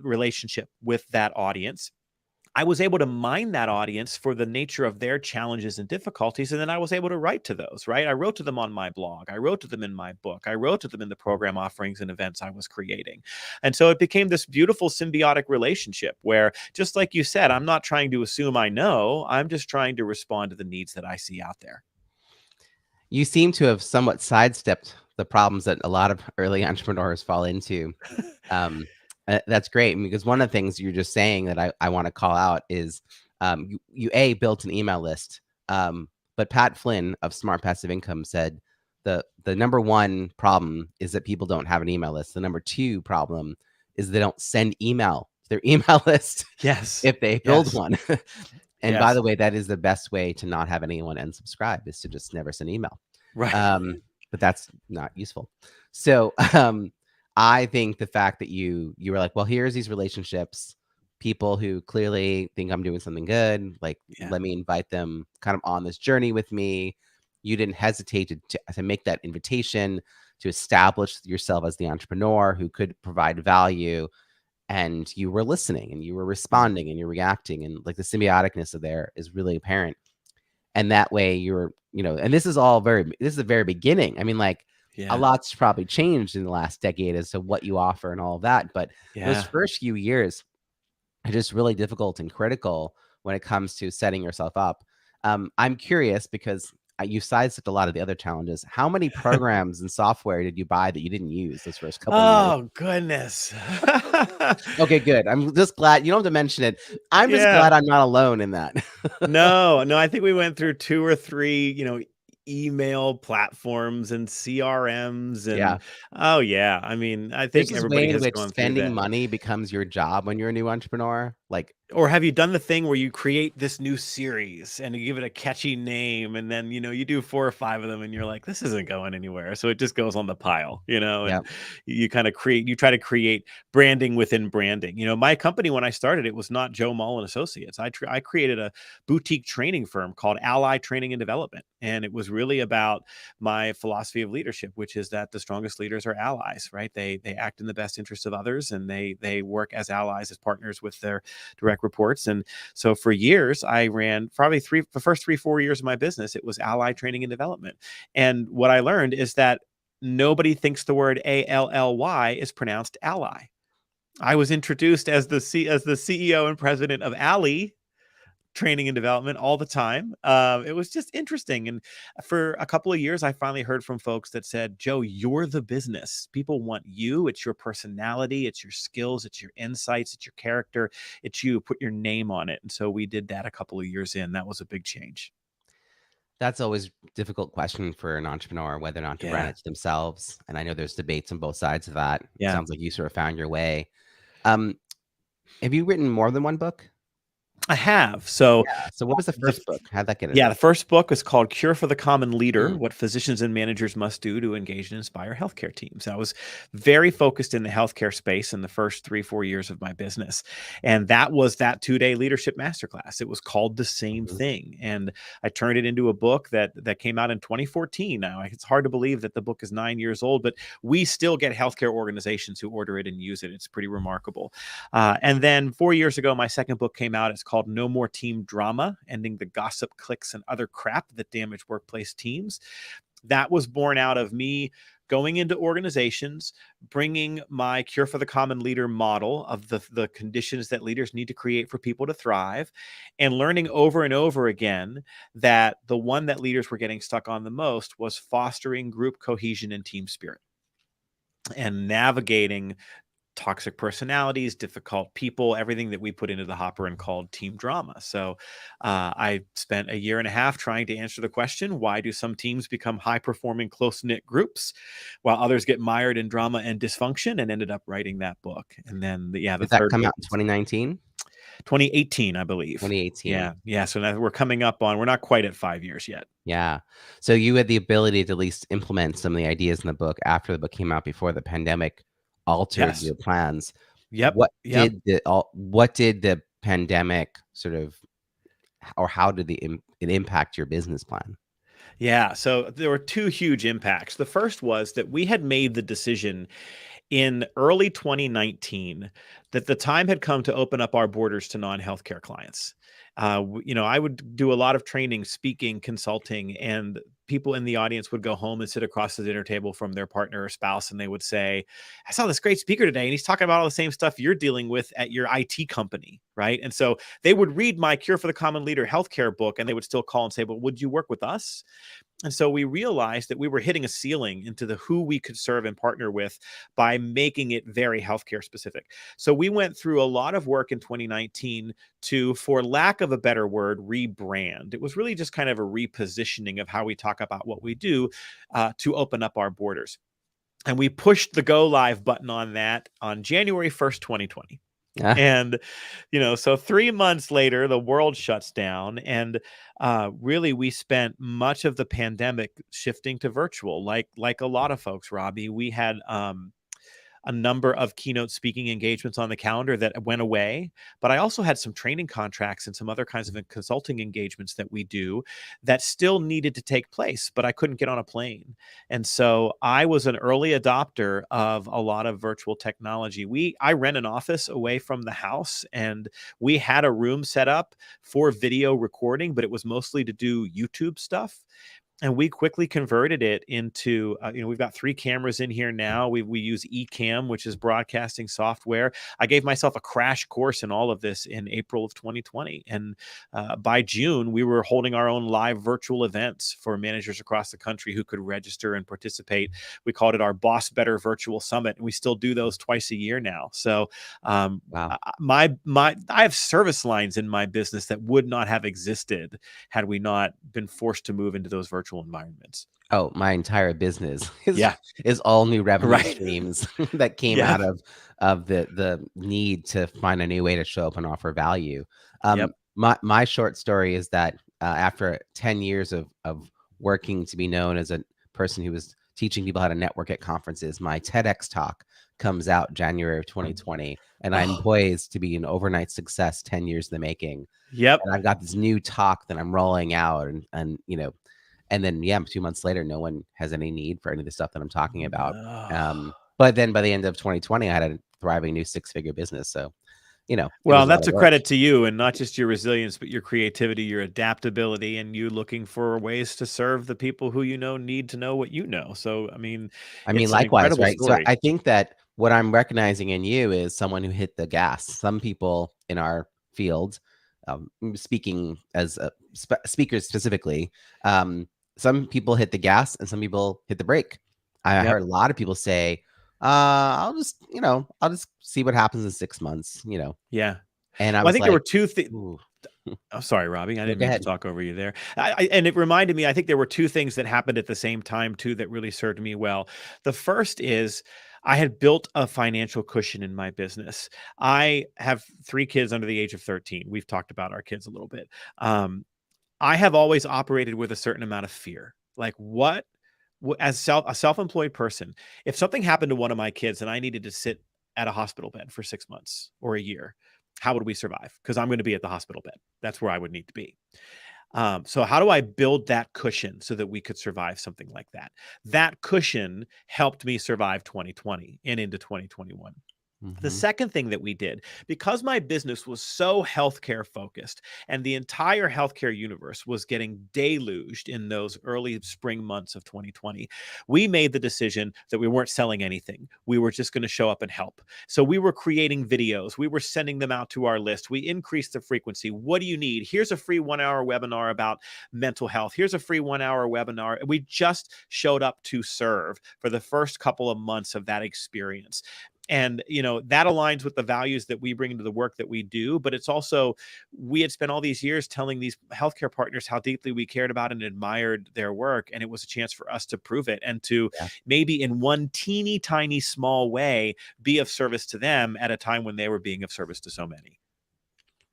[SPEAKER 2] relationship with that audience. I was able to mine that audience for the nature of their challenges and difficulties. And then I was able to write to those, right? I wrote to them on my blog. I wrote to them in my book. I wrote to them in the program offerings and events I was creating. And so it became this beautiful symbiotic relationship where, just like you said, I'm not trying to assume I know, I'm just trying to respond to the needs that I see out there.
[SPEAKER 1] You seem to have somewhat sidestepped the problems that a lot of early entrepreneurs fall into. Um, that's great because one of the things you're just saying that I want to call out is you built an email list, but Pat Flynn of Smart Passive Income said the number one problem is that people don't have an email list. The number two problem is they don't send email to their email list
[SPEAKER 2] Yes.
[SPEAKER 1] if they build
[SPEAKER 2] Yes.
[SPEAKER 1] one. And by
[SPEAKER 2] Yes.
[SPEAKER 1] the way, that is the best way to not have anyone unsubscribe is to just never send email.
[SPEAKER 2] Right.
[SPEAKER 1] But that's not useful. So I think the fact that you were like, well, here's these relationships, people who clearly think I'm doing something good, like
[SPEAKER 2] Yeah.
[SPEAKER 1] let me invite them kind of on this journey with me. You didn't hesitate to make that invitation to establish yourself as the entrepreneur who could provide value, and you were listening and you were
[SPEAKER 2] Mm.
[SPEAKER 1] responding and you're reacting, and like the symbioticness of there is really apparent. And that way you're, and this is the very beginning. I mean, like a
[SPEAKER 2] Yeah.
[SPEAKER 1] lot's probably changed in the last decade as to what you offer and all of that. But those
[SPEAKER 2] Yeah.
[SPEAKER 1] first few years are just really difficult and critical when it comes to setting yourself up. I'm curious because you sidestepped a lot of the other challenges. How many programs and software did you buy that you didn't use those first couple years?
[SPEAKER 2] Oh, goodness.
[SPEAKER 1] Okay, good. I'm just glad you don't have to mention it. I'm just
[SPEAKER 2] Yeah.
[SPEAKER 1] glad I'm not alone in that.
[SPEAKER 2] No, I think we went through 2 or 3, email platforms and CRMs
[SPEAKER 1] Yeah.
[SPEAKER 2] and oh, yeah. I mean, I
[SPEAKER 1] There's
[SPEAKER 2] think
[SPEAKER 1] this way
[SPEAKER 2] everybody
[SPEAKER 1] in
[SPEAKER 2] has
[SPEAKER 1] which
[SPEAKER 2] gone through
[SPEAKER 1] spending
[SPEAKER 2] that.
[SPEAKER 1] money becomes your job when you're a new entrepreneur. Like,
[SPEAKER 2] Or have you done the thing where you create this new series and you give it a catchy name, and then, you do 4 or 5 of them and you're like, this isn't going anywhere. So it just goes on the pile,
[SPEAKER 1] Yeah.
[SPEAKER 2] and you try to create branding within branding. My company, when I started, it was not Joe Mull and Associates. I created a boutique training firm called Ally Training and Development. And it was really about my philosophy of leadership, which is that the strongest leaders are allies, right? They act in the best interest of others, and they work as allies, as partners with their direct reports. And so for years, I ran probably the first 3-4 years of my business, it was Ally Training and Development. And what I learned is that nobody thinks the word ALLY is pronounced ally. I was introduced as the CEO and president of Ally Training and Development all the time. It was just interesting. And for a couple of years, I finally heard from folks that said, Joe, you're the business. People want you. It's your personality. It's your skills. It's your insights. It's your character. It's you. Put your name on it. And so we did that a couple of years in. That was a big change.
[SPEAKER 1] That's always a difficult question for an entrepreneur, whether or not to brand
[SPEAKER 2] Yeah.
[SPEAKER 1] it to themselves. And I know there's debates on both sides of that.
[SPEAKER 2] Yeah.
[SPEAKER 1] Sounds like you sort of found your way. Have you written more than one book?
[SPEAKER 2] I have. So
[SPEAKER 1] So what was the first book? How'd that get in?
[SPEAKER 2] Yeah, the first book is called Cure for the Common Leader,
[SPEAKER 1] Mm.
[SPEAKER 2] What Physicians and Managers Must Do to Engage and Inspire Healthcare Teams. I was very focused in the healthcare space in the first 3-4 years of my business. And that was that 2-day leadership masterclass. It was called The Same
[SPEAKER 1] Mhm.
[SPEAKER 2] Thing. And I turned it into a book that came out in 2014. Now, it's hard to believe that the book is 9 years old, but we still get healthcare organizations who order it and use it. It's pretty remarkable. And then 4 years ago, my second book came out. It's called No More Team Drama, Ending the Gossip, Clicks, and Other Crap That Damage Workplace Teams. That was born out of me going into organizations, bringing my Cure for the Common Leader model of the conditions that leaders need to create for people to thrive, and learning over and over again that the one that leaders were getting stuck on the most was fostering group cohesion and team spirit and navigating toxic personalities, difficult people, everything that we put into the hopper and called team drama. So I spent a year and a half trying to answer the question, why do some teams become high-performing, close-knit groups while others get mired in drama and dysfunction, and ended up writing that book. And then, the
[SPEAKER 1] Did that
[SPEAKER 2] third
[SPEAKER 1] come
[SPEAKER 2] book
[SPEAKER 1] out in 2019?
[SPEAKER 2] 2018, I believe.
[SPEAKER 1] 2018.
[SPEAKER 2] Yeah. So now we're not quite at 5 years yet.
[SPEAKER 1] Yeah. So you had the ability to at least implement some of the ideas in the book after the book came out before the pandemic altered
[SPEAKER 2] Yes.
[SPEAKER 1] your plans.
[SPEAKER 2] Yep.
[SPEAKER 1] What
[SPEAKER 2] Yep.
[SPEAKER 1] did the pandemic sort of, or how did it impact your business plan?
[SPEAKER 2] Yeah. So there were 2 huge impacts. The first was that we had made the decision in early 2019 that the time had come to open up our borders to non-healthcare clients. I would do a lot of training, speaking, consulting, and people in the audience would go home and sit across the dinner table from their partner or spouse, and they would say, I saw this great speaker today, and he's talking about all the same stuff you're dealing with at your IT company, right? And so they would read my Cure for the Common Leader healthcare book, and they would still call and say, but would you work with us? And so we realized that we were hitting a ceiling into who we could serve and partner with by making it very healthcare specific. So we went through a lot of work in 2019 to, for lack of a better word, rebrand. It was really just kind of a repositioning of how we talk about what we do to open up our borders. And we pushed the go live button on that on January 1st, 2020.
[SPEAKER 1] Yeah.
[SPEAKER 2] And, so 3 months later, the world shuts down. And really, we spent much of the pandemic shifting to virtual, like a lot of folks, Robbie. We had a number of keynote speaking engagements on the calendar that went away. But I also had some training contracts and some other kinds of consulting engagements that we do that still needed to take place, but I couldn't get on a plane. And so I was an early adopter of a lot of virtual technology. I rent an office away from the house, and we had a room set up for video recording, but it was mostly to do YouTube stuff. And we quickly converted it into, we've got 3 cameras in here now. We use Ecamm, which is broadcasting software. I gave myself a crash course in all of this in April of 2020. And by June, we were holding our own live virtual events for managers across the country who could register and participate. We called it our Boss Better Virtual Summit, and we still do those twice a year now. So
[SPEAKER 1] Wow.
[SPEAKER 2] I have service lines in my business that would not have existed had we not been forced to move into those virtual virtual environments?
[SPEAKER 1] Oh, my entire business
[SPEAKER 2] Yeah.
[SPEAKER 1] is all new revenue
[SPEAKER 2] Right.
[SPEAKER 1] streams that came
[SPEAKER 2] Yep.
[SPEAKER 1] out of the need to find a new way to show up and offer value.
[SPEAKER 2] Yep.
[SPEAKER 1] My short story is that after 10 years of working to be known as a person who was teaching people how to network at conferences, my TEDx talk comes out January of 2020, and I'm
[SPEAKER 2] Oh,
[SPEAKER 1] poised to be an overnight success 10 years in the making.
[SPEAKER 2] yep.
[SPEAKER 1] And I've got this new talk that I'm rolling out, and and then, yeah, 2 months later, no one has any need for any of the stuff that I'm talking about.
[SPEAKER 2] No.
[SPEAKER 1] But then by the end of 2020, I had a thriving new six-figure business. So, it
[SPEAKER 2] Well,
[SPEAKER 1] was a lot
[SPEAKER 2] that's
[SPEAKER 1] of
[SPEAKER 2] a
[SPEAKER 1] work.
[SPEAKER 2] credit to you, and not just your resilience, but your creativity, your adaptability, and you looking for ways to serve the people who you know need to know what you know. So, I mean,
[SPEAKER 1] I mean,
[SPEAKER 2] it's an
[SPEAKER 1] likewise,
[SPEAKER 2] incredible
[SPEAKER 1] right? So
[SPEAKER 2] story.
[SPEAKER 1] I think that what I'm recognizing in you is someone who hit the gas. Some people in our field, speaking as speakers specifically, um, some people hit the gas and some people hit the brake. I
[SPEAKER 2] Yep.
[SPEAKER 1] heard a lot of people say, I'll just see what happens in 6 months,
[SPEAKER 2] Yeah.
[SPEAKER 1] and I
[SPEAKER 2] Well, I
[SPEAKER 1] was
[SPEAKER 2] think there were
[SPEAKER 1] like,
[SPEAKER 2] two things.
[SPEAKER 1] ooh,
[SPEAKER 2] Oh, sorry, Robbie. I
[SPEAKER 1] no,
[SPEAKER 2] didn't
[SPEAKER 1] go
[SPEAKER 2] mean to
[SPEAKER 1] ahead.
[SPEAKER 2] talk over you there. And it reminded me, I think there were two things that happened at the same time, too, that really served me well. The first is I had built a financial cushion in my business. I have three kids under the age of 13. We've talked about our kids a little bit. Um, I have always operated with a certain amount of fear. Like, as a self-employed person, if something happened to one of my kids and I needed to sit at a hospital bed for 6 months or a year, how would we survive? Because I'm going to be at the hospital bed. That's where I would need to be. So how do I build that cushion so that we could survive something like that? That cushion helped me survive 2020 and into 2021. The
[SPEAKER 1] Hmm.
[SPEAKER 2] second thing that we did, because my business was so healthcare focused and the entire healthcare universe was getting deluged in those early spring months of 2020, we made the decision that we weren't selling anything. We were just going to show up and help. So we were creating videos. We were sending them out to our list. We increased the frequency. What do you need? Here's a free 1 hour webinar about mental health. Here's a free 1 hour webinar. We just showed up to serve for the first couple of months of that experience. And that aligns with the values that we bring into the work that we do, but it's also, we had spent all these years telling these healthcare partners how deeply we cared about and admired their work, and it was a chance for us to prove it and to
[SPEAKER 1] Yeah.
[SPEAKER 2] maybe in one teeny tiny small way be of service to them at a time when they were being of service to so many.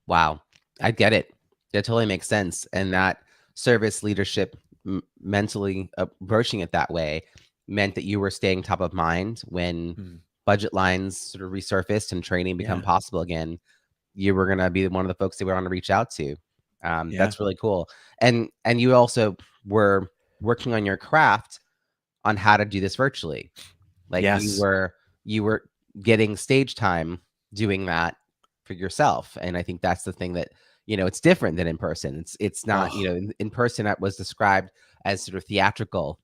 [SPEAKER 1] Wow. I get it. That totally makes sense. And that service leadership, mentally approaching it that way, meant that you were staying top of mind when
[SPEAKER 2] Mm.
[SPEAKER 1] budget lines sort of resurfaced and training become
[SPEAKER 2] Yeah.
[SPEAKER 1] possible again. You were gonna be one of the folks they were on to reach out to.
[SPEAKER 2] Yeah.
[SPEAKER 1] That's really cool. And you also were working on your craft on how to do this virtually. Like
[SPEAKER 2] Yes.
[SPEAKER 1] you were getting stage time doing that for yourself. And I think that's the thing that, it's different than in person. It's not,
[SPEAKER 2] Oh,
[SPEAKER 1] in person that was described as sort of theatrical.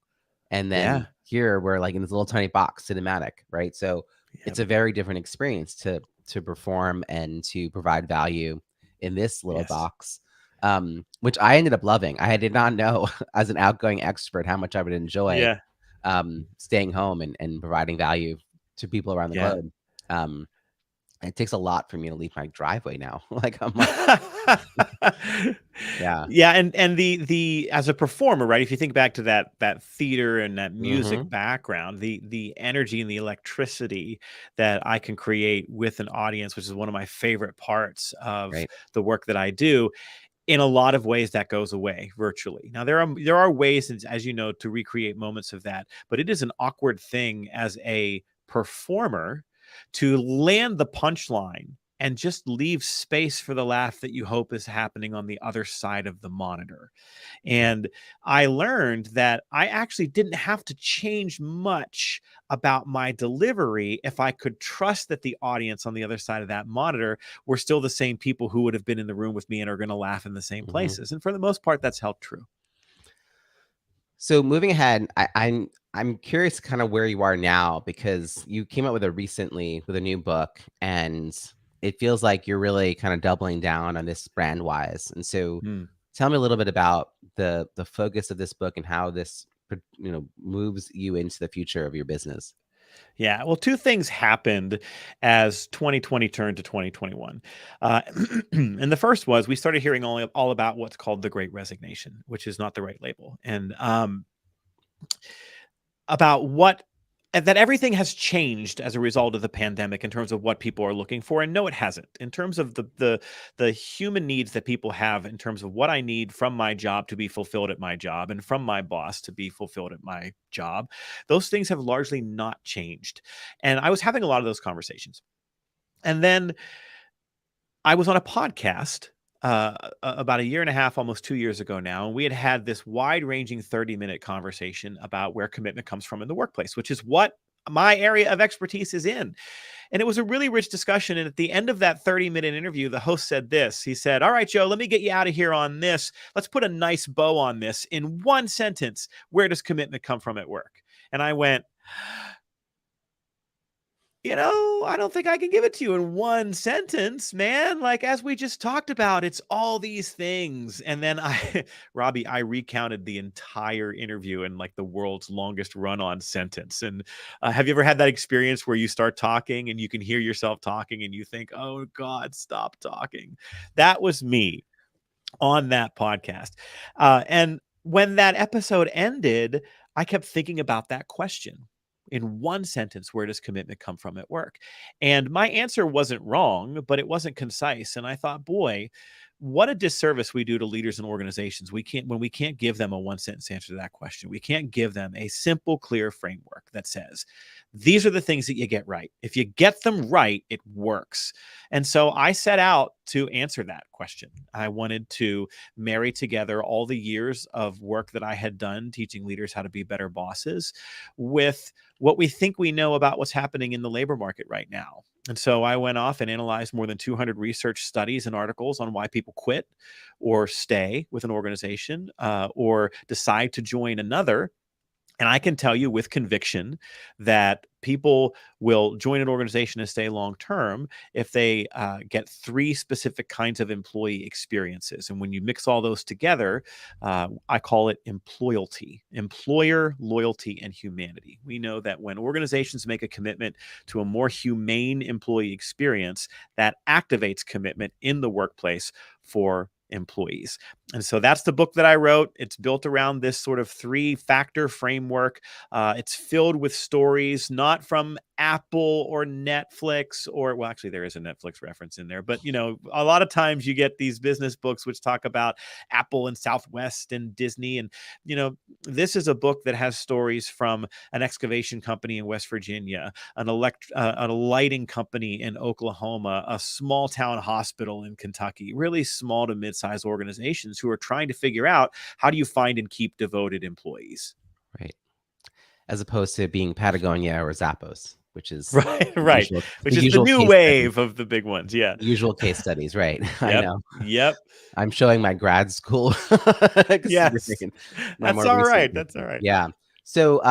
[SPEAKER 1] And then
[SPEAKER 2] yeah.
[SPEAKER 1] here we're like in this little tiny box cinematic, right? So
[SPEAKER 2] Yep.
[SPEAKER 1] it's a very different experience to perform and to provide value in this little
[SPEAKER 2] Yes.
[SPEAKER 1] box. Which I ended up loving. I did not know as an outgoing expert how much I would enjoy
[SPEAKER 2] Yeah.
[SPEAKER 1] staying home and providing value to people around the
[SPEAKER 2] Yeah.
[SPEAKER 1] globe. Um, it takes a lot for me to leave my driveway now. Like I'm like, yeah.
[SPEAKER 2] Yeah, and the as a performer, right? If you think back to that theater and that
[SPEAKER 1] Hmm.
[SPEAKER 2] music background, the energy and the electricity that I can create with an audience, which is one of my favorite parts of
[SPEAKER 1] Right.
[SPEAKER 2] the work that I do, in a lot of ways that goes away virtually. Now there are ways, as you know, to recreate moments of that, but it is an awkward thing as a performer to land the punchline and just leave space for the laugh that you hope is happening on the other side of the monitor.
[SPEAKER 1] Yeah.
[SPEAKER 2] And I learned that I actually didn't have to change much about my delivery if I could trust that the audience on the other side of that monitor were still the same people who would have been in the room with me and are going to laugh in the same
[SPEAKER 1] Hmm.
[SPEAKER 2] places. And for the most part, that's held true.
[SPEAKER 1] So moving ahead, I'm curious kind of where you are now because you came out with a new book, and it feels like you're really kind of doubling down on this brand wise. And so
[SPEAKER 2] Hmm.
[SPEAKER 1] tell me a little bit about the focus of this book and how this moves you into the future of your business.
[SPEAKER 2] Yeah. Well, two things happened as 2020 turned to 2021. And the first was we started hearing all about what's called the Great Resignation, which is not the right label. And about what that everything has changed as a result of the pandemic in terms of what people are looking for. And no, it hasn't. In terms of the human needs that people have, in terms of what I need from my job to be fulfilled at my job and from my boss to be fulfilled at my job, those things have largely not changed. And I was having a lot of those conversations. And then I was on a podcast about a year and a half, almost 2 years ago now, and we had this wide-ranging 30-minute conversation about where commitment comes from in the workplace, which is what my area of expertise is in. And it was a really rich discussion. And at the end of that 30-minute interview, the host said this. He said, "All right, Joe, let me get you out of here on this. Let's put a nice bow on this. In one sentence, where does commitment come from at work?" And I went, I don't think I can give it to you in one sentence, man. Like, as we just talked about, it's all these things. And then Robbie, I recounted the entire interview in like the world's longest run on sentence. And have you ever had that experience where you start talking and you can hear yourself talking and you think, oh God, stop talking? That was me on that podcast. And when that episode ended, I kept thinking about that question. In one sentence, where does commitment come from at work? And my answer wasn't wrong, but it wasn't concise. And I thought, boy, what a disservice we do to leaders and organizations. When we can't give them a one sentence answer to that question. We can't give them a simple, clear framework that says, these are the things that you get right. If you get them right, it works. And so I set out to answer that question. I wanted to marry together all the years of work that I had done teaching leaders how to be better bosses with what we think we know about what's happening in the labor market right now. And so I went off and analyzed more than 200 research studies and articles on why people quit or stay with an organization or decide to join another. And I can tell you with conviction that people will join an organization and stay long term if they get three specific kinds of employee experiences. And when you mix all those together, I call it employalty: employer, loyalty, and humanity. We know that when organizations make a commitment to a more humane employee experience, that activates commitment in the workplace for employees. And so that's the book that I wrote. It's built around this sort of 3-factor framework. It's filled with stories, not from Apple or Netflix, or, well, actually there is a Netflix reference in there, but a lot of times you get these business books which talk about Apple and Southwest and Disney. And, this is a book that has stories from an excavation company in West Virginia, a lighting company in Oklahoma, a small town hospital in Kentucky, really small to mid-sized organizations who are trying to figure out, how do you find and keep devoted employees?
[SPEAKER 1] Right. As opposed to being Patagonia or Zappos, which is
[SPEAKER 2] right. Which is the new wave of the big ones. Yeah.
[SPEAKER 1] Usual case studies, right?
[SPEAKER 2] Yep.
[SPEAKER 1] I know.
[SPEAKER 2] Yep.
[SPEAKER 1] I'm showing my grad school.
[SPEAKER 2] Yes. That's all right. That's all right.
[SPEAKER 1] Yeah. So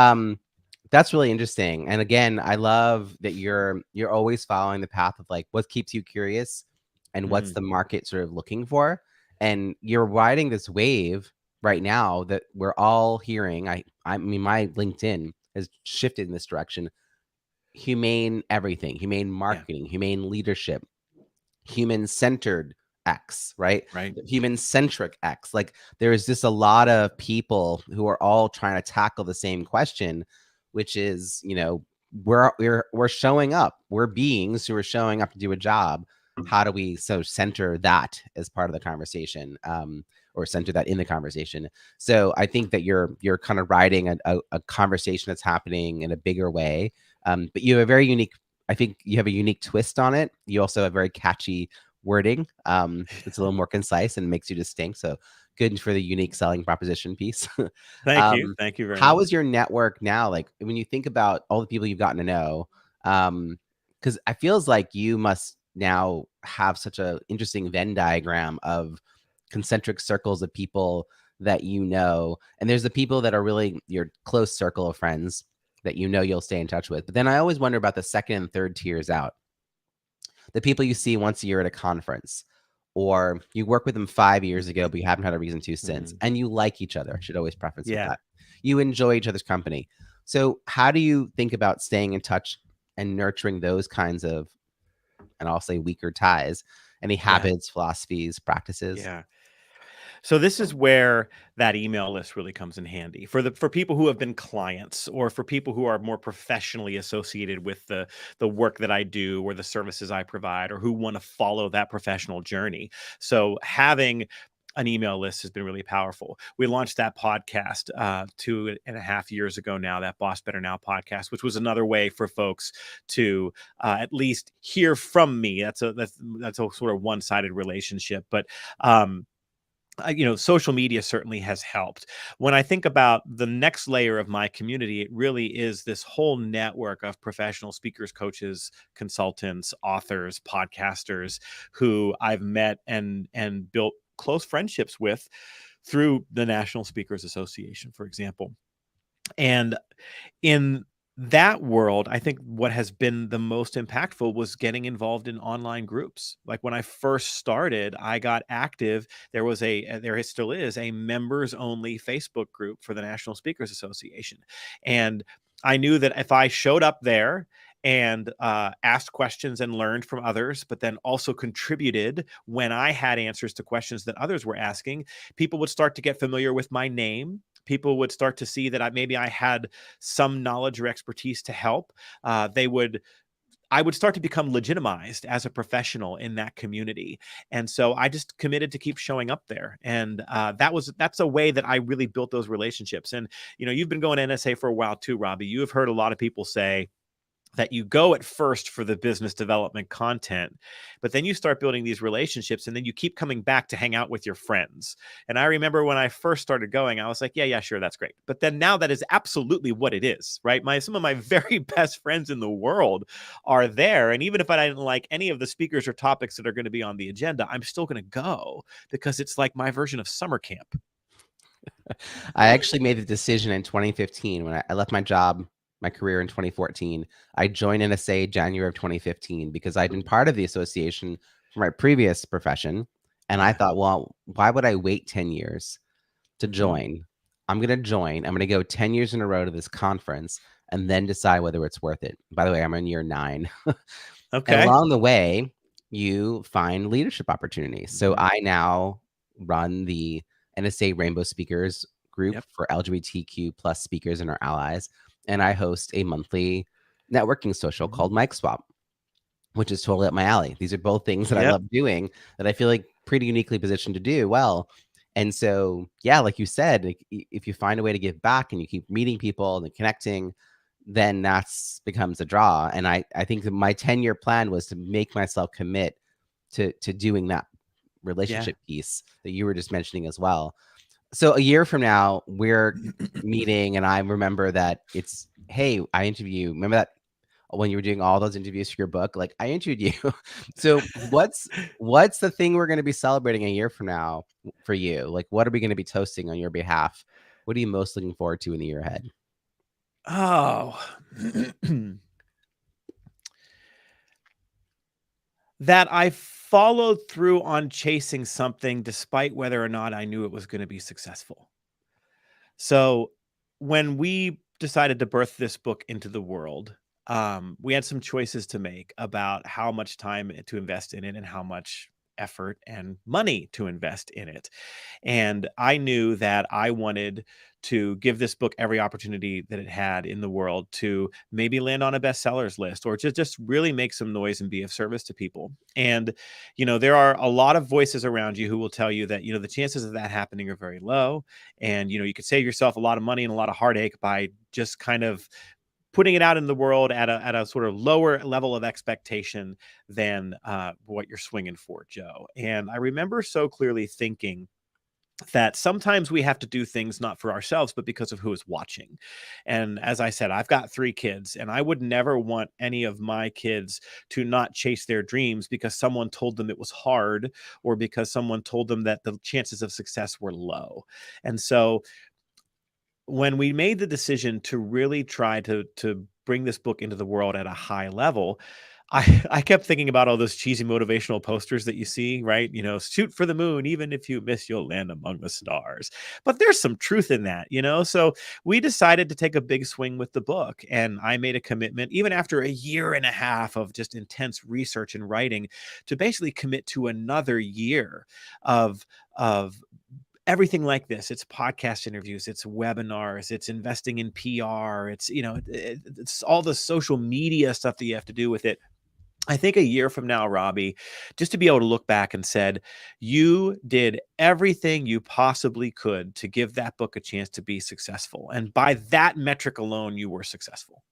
[SPEAKER 1] that's really interesting. And again, I love that you're always following the path of like what keeps you curious and what's the market sort of looking for. And you're riding this wave right now that we're all hearing. I mean, my LinkedIn has shifted in this direction. Humane everything, humane marketing, humane leadership, human-centered X, right? Human-centric X. Like there is just a lot of people who are all trying to tackle the same question, which is, we're showing up. We're beings who are showing up to do a job. How do we center that as part of the conversation, or center that in the conversation? So I think that you're kind of riding a conversation that's happening in a bigger way. But you have a very unique, I think you have a unique twist on it. You also have very catchy wording. It's a little more concise and makes you distinct. So good for the unique selling proposition piece.
[SPEAKER 2] Thank you. Thank you very much.
[SPEAKER 1] How is your network now? Like when you think about all the people you've gotten to know, because it feels like you must now have such a interesting Venn diagram of concentric circles of people that and there's the people that are really your close circle of friends that you'll stay in touch with. But then I always wonder about the second and third tiers out. The people you see once a year at a conference, or you work with them 5 years ago, but you haven't had a reason to since, and you like each other. I should always preface with that. You enjoy each other's company. So how do you think about staying in touch and nurturing those kinds of, and I'll say weaker ties? Any
[SPEAKER 2] Yeah.
[SPEAKER 1] habits, philosophies, practices?
[SPEAKER 2] Yeah. So this is where that email list really comes in handy for people who have been clients, or for people who are more professionally associated with the work that I do or the services I provide, or who want to follow that professional journey. So having an email list has been really powerful. We launched that podcast 2.5 years ago now, that Boss Better Now podcast, which was another way for folks to at least hear from me. That's a sort of one-sided relationship, but social media certainly has helped. When I think about the next layer of my community, it really is this whole network of professional speakers, coaches, consultants, authors, podcasters who I've met and built close friendships with through the National Speakers Association, for example. And in that world, I think what has been the most impactful was getting involved in online groups. Like when I first started, I got active. There still is a members only Facebook group for the National Speakers Association. And I knew that if I showed up there and asked questions and learned from others, but then also contributed when I had answers to questions that others were asking, people would start to get familiar with my name. People would start to see that maybe I had some knowledge or expertise to help. I would start to become legitimized as a professional in that community. And so I just committed to keep showing up there. And that's a way that I really built those relationships. And, you've been going to NSA for a while too, Robbie. You have heard a lot of people say that you go at first for the business development content, but then you start building these relationships, and then you keep coming back to hang out with your friends. And I remember when I first started going, I was like, yeah, sure, that's great. But then now that is absolutely what it is, right? Some of my very best friends in the world are there. And even if I didn't like any of the speakers or topics that are going to be on the agenda, I'm still going to go because it's like my version of summer camp.
[SPEAKER 1] I actually made the decision in 2015 when I left my career in 2014. I joined NSA January of 2015 because I'd been part of the association for my previous profession. And I
[SPEAKER 2] Yeah.
[SPEAKER 1] thought, well, why would I wait 10 years to
[SPEAKER 2] Mhm.
[SPEAKER 1] join? I'm going to join. I'm going to go 10 years in a row to this conference and then decide whether it's worth it. By the way, I'm in year 9. And
[SPEAKER 2] Okay.
[SPEAKER 1] along the way, you find leadership opportunities. So
[SPEAKER 2] Mhm.
[SPEAKER 1] I now run the NSA Rainbow Speakers group
[SPEAKER 2] Yep.
[SPEAKER 1] for LGBTQ plus speakers and our allies. And I host a monthly networking social
[SPEAKER 2] Mhm.
[SPEAKER 1] called Mic Swap, which is totally up my alley. These are both things that I
[SPEAKER 2] Yep.
[SPEAKER 1] love doing that I feel like pretty uniquely positioned to do well. And so, yeah, like you said, like, if you find a way to give back and you keep meeting people and connecting, then that's becomes a draw. And I think that my 10-year plan was to make myself commit to doing that
[SPEAKER 2] Yeah.
[SPEAKER 1] relationship piece that you were just mentioning as well. So a year from now, we're meeting, and I remember that it's, hey, I interview. Remember that when you were doing all those interviews for your book? Like I interviewed you. So what's the thing we're going to be celebrating a year from now for you? Like what are we going to be toasting on your behalf? What are you most looking forward to in the year ahead?
[SPEAKER 2] Oh. That I followed through on chasing something despite whether or not I knew it was gonna be successful. So, when we decided to birth this book into the world, we had some choices to make about how much time to invest in it and how much effort and money to invest in it. And I knew that I wanted to give this book every opportunity that it had in the world to maybe land on a bestsellers list, or just really make some noise and be of service to people. And, there are a lot of voices around you who will tell you that, the chances of that happening are very low. And, you could save yourself a lot of money and a lot of heartache by just kind of putting it out in the world at a sort of lower level of expectation than what you're swinging for, Joe. And I remember so clearly thinking that sometimes we have to do things not for ourselves, but because of who is watching. And as I said, I've got 3 kids, and I would never want any of my kids to not chase their dreams because someone told them it was hard, or because someone told them that the chances of success were low. And so when we made the decision to really try to bring this book into the world at a high level, I kept thinking about all those cheesy motivational posters that you see, right? You know, shoot for the moon, even if you miss, you'll land among the stars. But there's some truth in that, you know? So we decided to take a big swing with the book. And I made a commitment, even after a year and a half of just intense research and writing, to basically commit to another year of everything like this. It's podcast interviews, it's webinars, it's investing in PR, it's, you know, it's all the social media stuff that you have to do with it. I think a year from now, Robbie, just to be able to look back and said, you did everything you possibly could to give that book a chance to be successful. And by that metric alone, you were successful.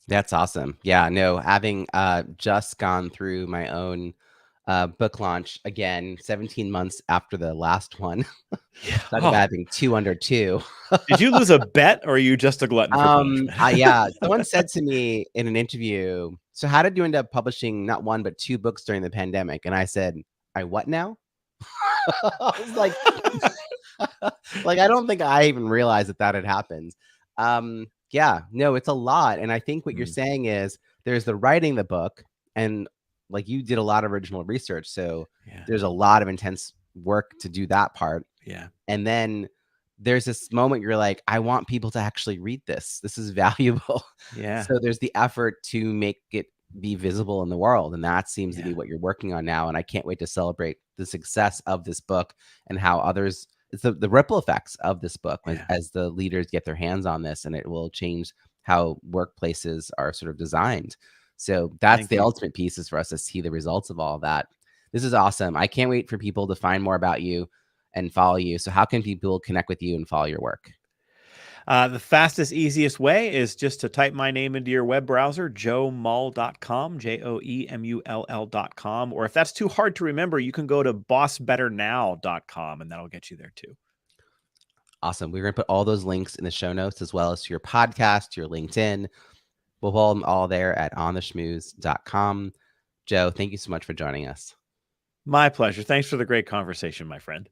[SPEAKER 1] That's awesome. Yeah, no, having just gone through my own book launch again, 17 months after the last one.
[SPEAKER 2] Yeah.
[SPEAKER 1] Talk about having 2 under 2.
[SPEAKER 2] Did you lose a bet, or are you just a glutton for punishment?
[SPEAKER 1] Yeah, someone said to me in an interview, "So how did you end up publishing not 1 but 2 books during the pandemic?" And I said, "I what now?" I was like, like, I don't think I even realized that had happened. Yeah, no, it's a lot, and I think what you're saying is there's the writing the book, and, like, you did a lot of original research, so
[SPEAKER 2] Yeah.
[SPEAKER 1] there's a lot of intense work to do that part.
[SPEAKER 2] Yeah.
[SPEAKER 1] And then there's this moment you're like, I want people to actually read this. This is valuable.
[SPEAKER 2] Yeah.
[SPEAKER 1] So there's the effort to make it be visible in the world. And that seems to be
[SPEAKER 2] Yeah.
[SPEAKER 1] what you're working on now. And I can't wait to celebrate the success of this book and how others, it's the ripple effects of this book
[SPEAKER 2] Yeah.
[SPEAKER 1] as the leaders get their hands on this, and it will change how workplaces are sort of designed. So that's
[SPEAKER 2] Thank
[SPEAKER 1] the
[SPEAKER 2] you.
[SPEAKER 1] ultimate piece, is for us to see the results of all of that. This is awesome. I can't wait for people to find more about you and follow you. So how can people connect with you and follow your work?
[SPEAKER 2] The fastest, easiest way is just to type my name into your web browser, joemull.com, JOEMULL.com. Or if that's too hard to remember, you can go to bossbetternow.com, and that'll get you there too.
[SPEAKER 1] Awesome. We're going to put all those links in the show notes, as well as to your podcast, your LinkedIn. We'll pull them all there at ontheschmooze.com. Joe, thank you so much for joining us.
[SPEAKER 2] My pleasure. Thanks for the great conversation, my friend.